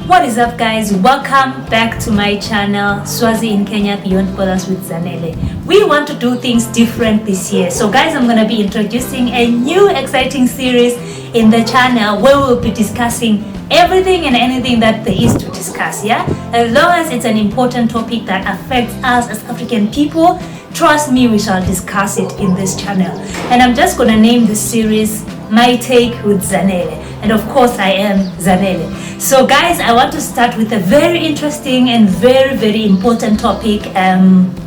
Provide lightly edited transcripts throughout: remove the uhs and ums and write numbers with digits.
What is up, guys? Welcome back to my channel, Swazi in Kenya Beyond Borders with Zanele. We want to do things different this year. So guys, I'm going to be introducing a new exciting series in the channel where we'll be discussing everything and anything that there is to discuss, yeah? As long as it's an important topic that affects us as African people, trust me, we shall discuss it in this channel. And I'm just going to name this series My Take with Zanele. And of course, I am Zanele. So guys, I want to start with a very interesting and very important topic,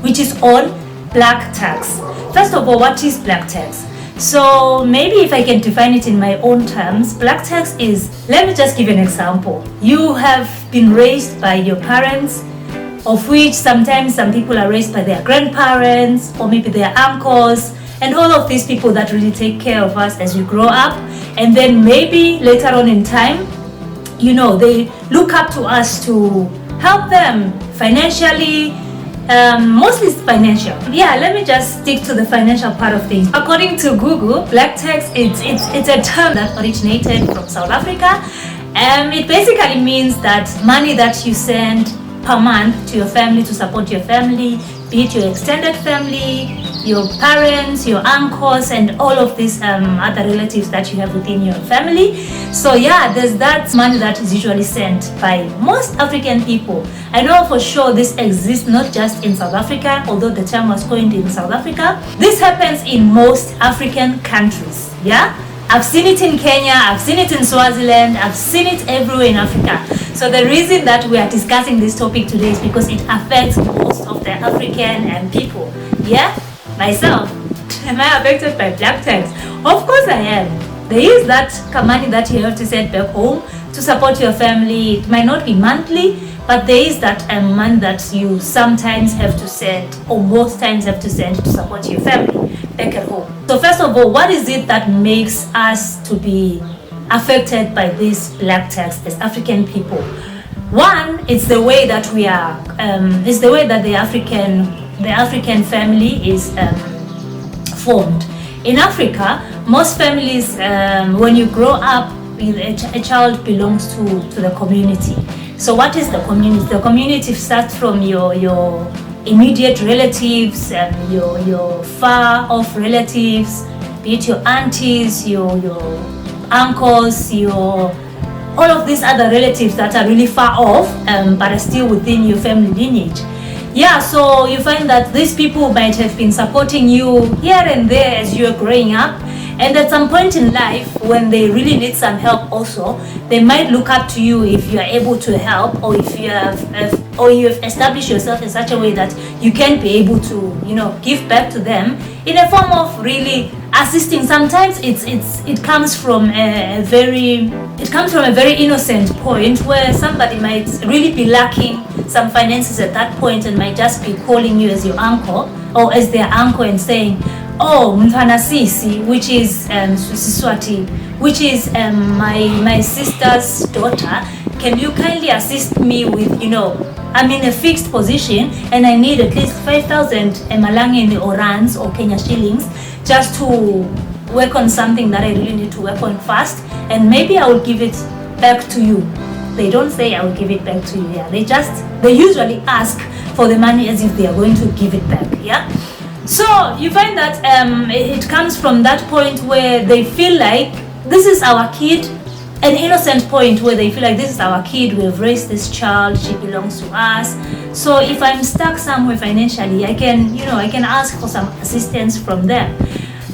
which is on black tax. First of all, what is black tax? So maybe if I can define it in my own terms, black tax is, let me just give an example. You have been raised by your parents, of which sometimes some people are raised by their grandparents or maybe their uncles, and all of these people that really take care of us as we grow up. And then maybe later on in time, you know, they look up to us to help them financially, mostly financial. Yeah, let me just stick to the financial part of things. According to Google, black tax, it's a term that originated from South Africa. It basically means that money that you send per month to your family to support your family, be it your extended family, your parents, your uncles, and all of these other relatives that you have within your family. So yeah, there's that money that is usually sent by most African people. I know for sure this exists not just in South Africa, although the term was coined in South Africa. This happens in most African countries, yeah? I've seen it in Kenya, I've seen it in Swaziland, I've seen it everywhere in Africa. So the reason that we are discussing this topic today is because it affects most of the African people. Yeah? Myself, am I affected by black tax? Of course I am. There is that money that you have to send back home to support your family. It might not be monthly, but there is that money that you sometimes have to send, or most times have to send to support your family back at home. So first of all, what is it that makes us to be affected by this black tax as African people? One, it's the way that we are, it's the way that the African family is formed. In Africa, most families, when you grow up, a child belongs to the community. So what is the community? The community starts from your immediate relatives, your far off relatives, be it your aunties, your uncles, all of these other relatives that are really far off, but are still within your family lineage. Yeah, so you find that these people might have been supporting you here and there as you're growing up, and at some point in life, when they really need some help also, they might look up to you if you are able to help, or if you have established yourself in such a way that you can be able to, you know, give back to them in a form of really assisting. Sometimes it comes from a very innocent point where somebody might really be lacking some finances at that point and might just be calling you as your uncle or as their uncle and saying, "Oh, Mfana Sisi," which is Siswati, which is my sister's daughter. Can you kindly assist me with, you know, I'm in a fixed position and I need at least 5,000 Malangeni or rands or Kenya shillings just to work on something that I really need to work on fast, and maybe I will give it back to you. They don't say I will give it back to you. Yeah, they usually ask for the money as if they are going to give it back. Yeah. So you find that it comes from that point where they feel like this is our kid, an innocent point where they feel like this is our kid, we have raised this child, she belongs to us. So if I'm stuck somewhere financially, I can ask for some assistance from them.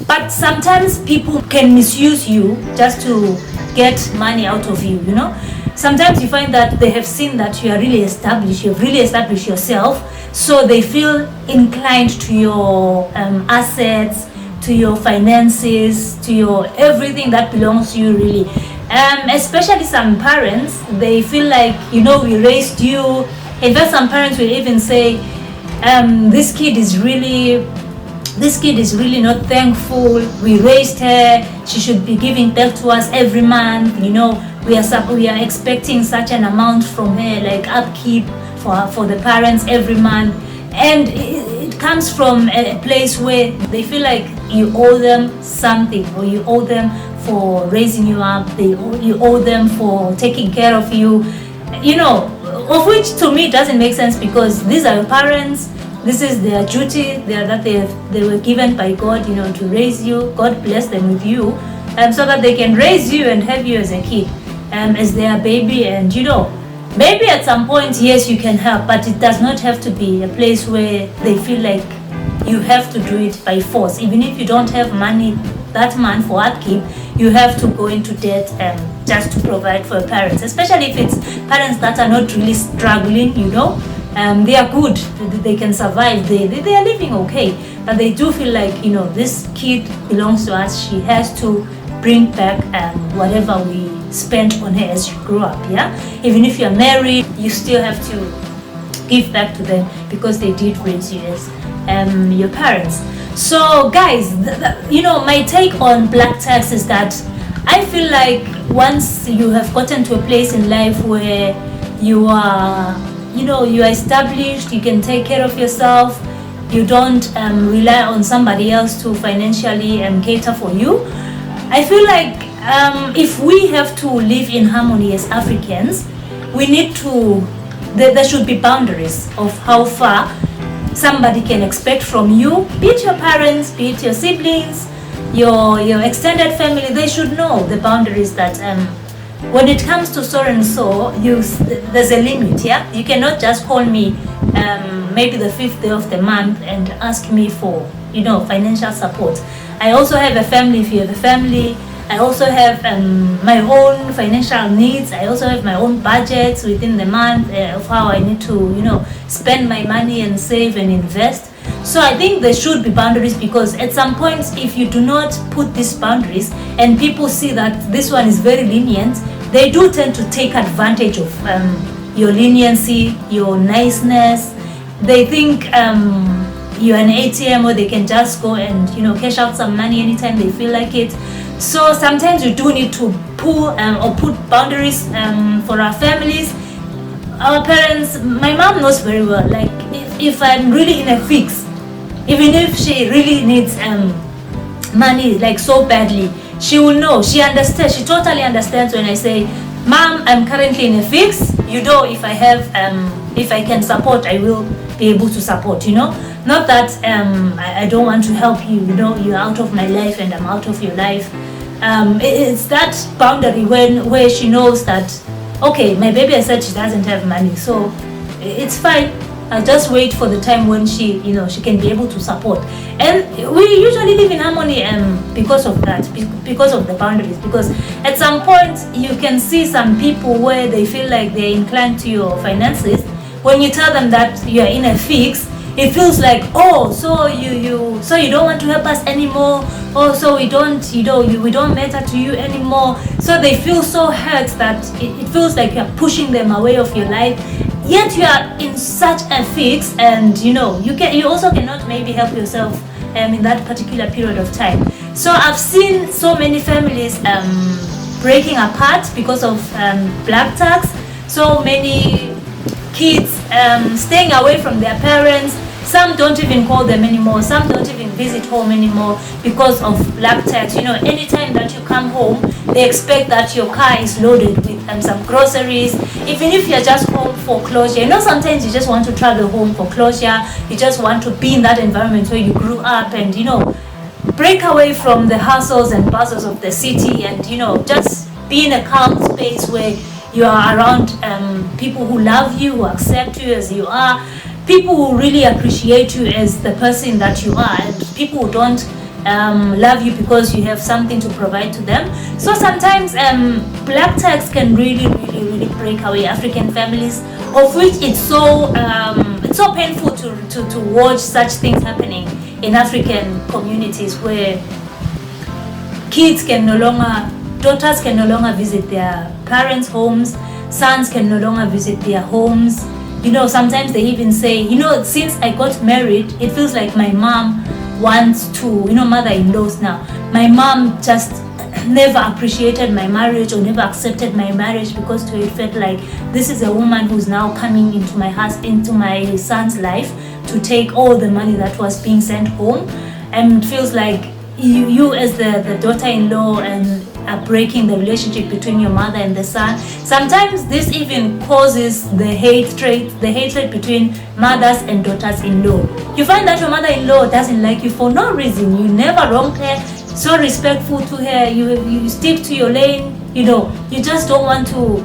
But sometimes people can misuse you just to get money out of you, you know. Sometimes you find that they have seen that you are really established, you've really established yourself, so they feel inclined to your assets, to your finances, to your everything that belongs to you really. Especially some parents, they feel like, you know, we raised you. In fact, some parents will even say, this kid is really not thankful. We raised her. She should be giving back to us every month. You know, we are expecting such an amount from her, like upkeep for the parents every month. And it comes from a place where they feel like you owe them something, or you owe them for raising you up, you owe them for taking care of you. of which to me doesn't make sense, because these are your parents. This is their duty that they were given by God, to raise you. God bless them with you, so that they can raise you and have you as a kid, as their baby. And maybe at some point, yes, you can help, but it does not have to be a place where they feel like you have to do it by force. Even if you don't have money that month for upkeep, you have to go into debt just to provide for your parents, especially if it's parents that are not really struggling. They are good, they can survive, they are living okay, but they do feel like, this kid belongs to us. She has to bring back whatever we spent on her as she grew up. Even if you're married, you still have to give back to them, because they did raise you as your parents. So guys, my take on black tax is that I feel like once you have gotten to a place in life where you are established, you can take care of yourself, you don't rely on somebody else to financially cater for you. I feel like if we have to live in harmony as Africans, we need to, there should be boundaries of how far somebody can expect from you, be it your parents, be it your siblings, your extended family. They should know the boundaries that when it comes to so and so, there's a limit. You cannot just call me maybe the 5th day of the month and ask me for financial support. I also have a family. If you have a family, I also have my own financial needs. I also have my own budgets within the month of how I need to spend my money and save and invest. So I think there should be boundaries, because at some point, if you do not put these boundaries and people see that this one is very lenient, they do tend to take advantage of your leniency, your niceness. They think you're an ATM where they can just go and cash out some money anytime they feel like it. So sometimes you do need to pull or put boundaries for our families. Our parents, my mom knows very well, like if I'm really in a fix, even if she really needs money like so badly, she will know. She understands. She totally understands when I say, Mom, I'm currently in a fix. If I have, if I can support, I will be able to support. Not that I don't want to help you. You're out of my life and I'm out of your life. It's that boundary where she knows that, okay, my baby has said she doesn't have money, so it's fine. I'll just wait for the time when she can be able to support. And we usually live in harmony because of that, because of the boundaries. Because at some point, you can see some people where they feel like they're inclined to your finances. When you tell them that you're in a fix, it feels like, oh, so you don't want to help us anymore. Oh, so we don't matter to you anymore. So they feel so hurt that it feels like you're pushing them away of your life. Yet you are in such a fix, and you also cannot maybe help yourself in that particular period of time. So I've seen so many families breaking apart because of black tax. So many kids staying away from their parents. Some don't even call them anymore. Some don't even visit home anymore because of black tax. Anytime that you come home, they expect that your car is loaded with some groceries. Even if you're just home for closure, sometimes you just want to travel home for closure. You just want to be in that environment where you grew up and, break away from the hustles and bustles of the city and, just be in a calm space where you are around people who love you, who accept you as you are. People who really appreciate you as the person that you are, and people who don't love you because you have something to provide to them. So sometimes black tax can really break away African families, of which it's so painful to watch such things happening in African communities, where daughters can no longer visit their parents' homes, sons can no longer visit their homes. Sometimes they even say, since I got married, it feels like my mom wants to, mother-in-laws now. My mom just never appreciated my marriage or never accepted my marriage, because to it felt like this is a woman who's now coming into my son's life to take all the money that was being sent home. And it feels like you as the daughter-in-law and breaking the relationship between your mother and the son. Sometimes this even causes the hatred between mothers and daughters-in-law. You find that your mother-in-law doesn't like you for no reason. You never wronged her, so respectful to her, you stick to your lane, you just don't want to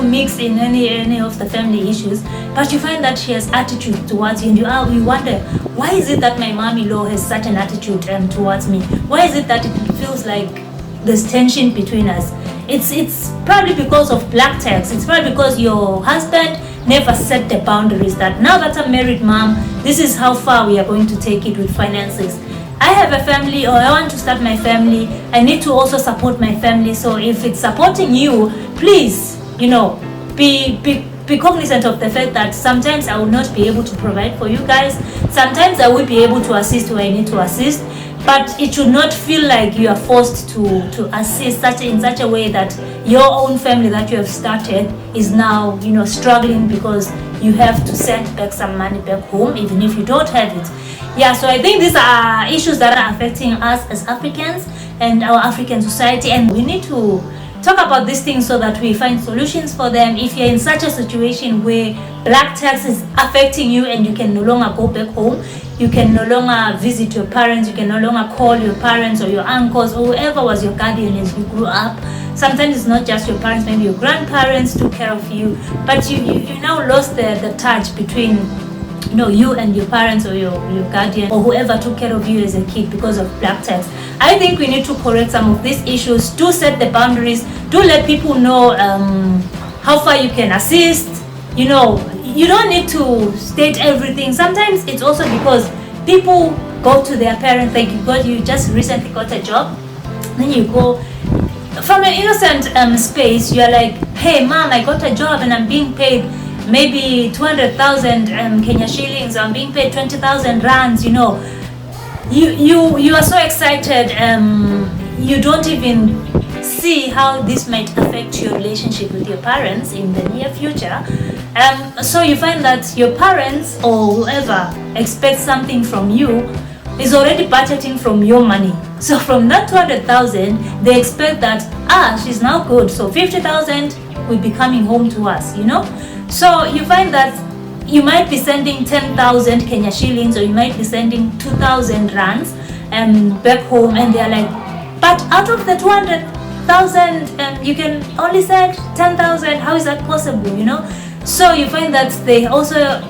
mix in any of the family issues, but you find that she has attitude towards you, and you wonder, why is it that my mom-in-law has such an attitude towards me? Why is it that it feels like there's tension between us? It's probably because of black tax. It's probably because your husband never set the boundaries that now that I'm married, mom, this is how far we are going to take it with finances. I have a family, or I want to start my family. I need to also support my family. So if it's supporting you, please, be cognizant of the fact that sometimes I will not be able to provide for you guys. Sometimes I will be able to assist where I need to assist, but it should not feel like you are forced to assist in such a way that your own family that you have started is now, struggling because you have to send back some money back home, even if you don't have it. Yeah, so I think these are issues that are affecting us as Africans and our African society, and we need to talk about these things so that we find solutions for them. If you're in such a situation where black tax is affecting you and you can no longer go back home, you can no longer visit your parents, you can no longer call your parents or your uncles or whoever was your guardian as you grew up. Sometimes it's not just your parents, maybe your grandparents took care of you, but you now lost the touch between you and your parents or your guardian or whoever took care of you as a kid because of black tax. I think we need to correct some of these issues, to set the boundaries, to let people know how far you can assist. You don't need to state everything. Sometimes it's also because people go to their parents, like you just recently got a job, then you go from an innocent space, you're like, hey mom, I got a job and I'm being paid maybe 200,000 Kenya shillings, I'm being paid 20,000 rands, you are so excited, you don't even see how this might affect your relationship with your parents in the near future. So you find that your parents or whoever expects something from you is already budgeting from your money. So from that 200,000, they expect that, she's now good, so 50,000 will be coming home to us, So you find that you might be sending 10,000 Kenya shillings, or you might be sending 2,000 rands back home, and they're like, but out of the 200,000 you can only send 10,000. How is that possible? So you find that they also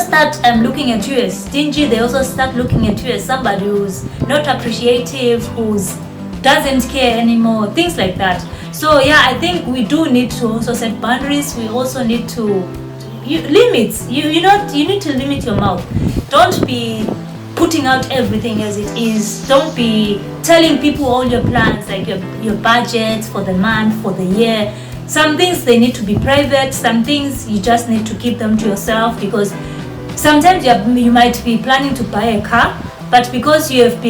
start looking at you as stingy. They also start looking at you as somebody who's not appreciative, who's doesn't care anymore, things like that. So yeah, I think we do need to also set boundaries. We also need to limits. You need to limit your mouth. Don't be putting out everything as it is. Don't be telling people all your plans, like your budgets for the month, for the year. Some things, they need to be private. Some things you just need to keep them to yourself, because sometimes you might be planning to buy a car, but because you have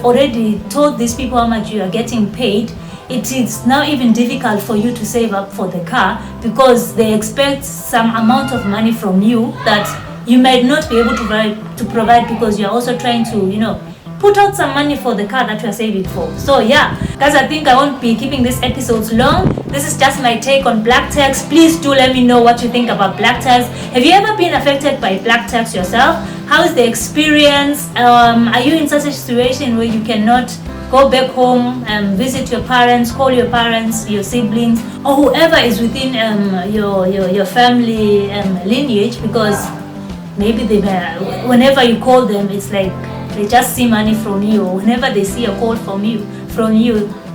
already told these people how much you are getting paid, it is now even difficult for you to save up for the car, because they expect some amount of money from you that you might not be able to provide, because you're also trying to put out some money for the car that you're saving for. So yeah, guys, I think I won't be keeping these episodes long. This is just my take on black tax. Please do let me know what you think about black tax. Have you ever been affected by black tax yourself? How is the experience? Are you in such a situation where you cannot go back home and visit your parents, call your parents, your siblings, or whoever is within your family lineage, because maybe whenever you call them, it's like they just see money from you. Whenever they see a call from you,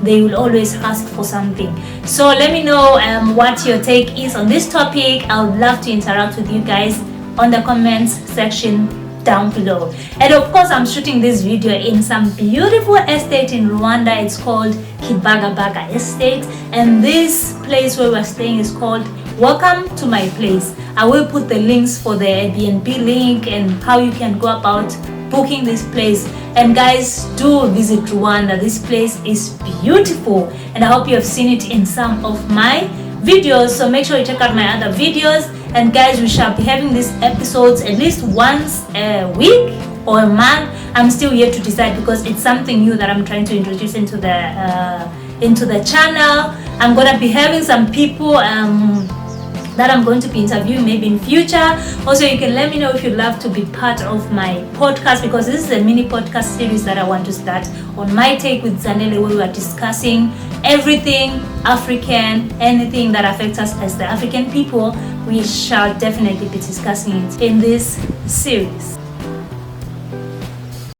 they will always ask for something. So let me know what your take is on this topic. I would love to interact with you guys on the comments section down below. And of course, I'm shooting this video in some beautiful estate in Rwanda. It's called Kibagabaga Estate, and this place where we're staying is called Welcome to My Place. I will put the links for the Airbnb link and how you can go about booking this place. And guys, do visit Rwanda. This place is beautiful, and I hope you have seen it in some of my videos. So make sure you check out my other videos. And guys, we shall be having these episodes at least once a week or a man. I'm still yet to decide because it's something new that I'm trying to introduce into the channel. I'm gonna be having some people that I'm going to be interviewing maybe in future. Also, you can let me know if you'd love to be part of my podcast, because this is a mini podcast series that I want to start on My Take with Zanele, where we are discussing everything African, anything that affects us as the African people. We shall definitely be discussing it in this series.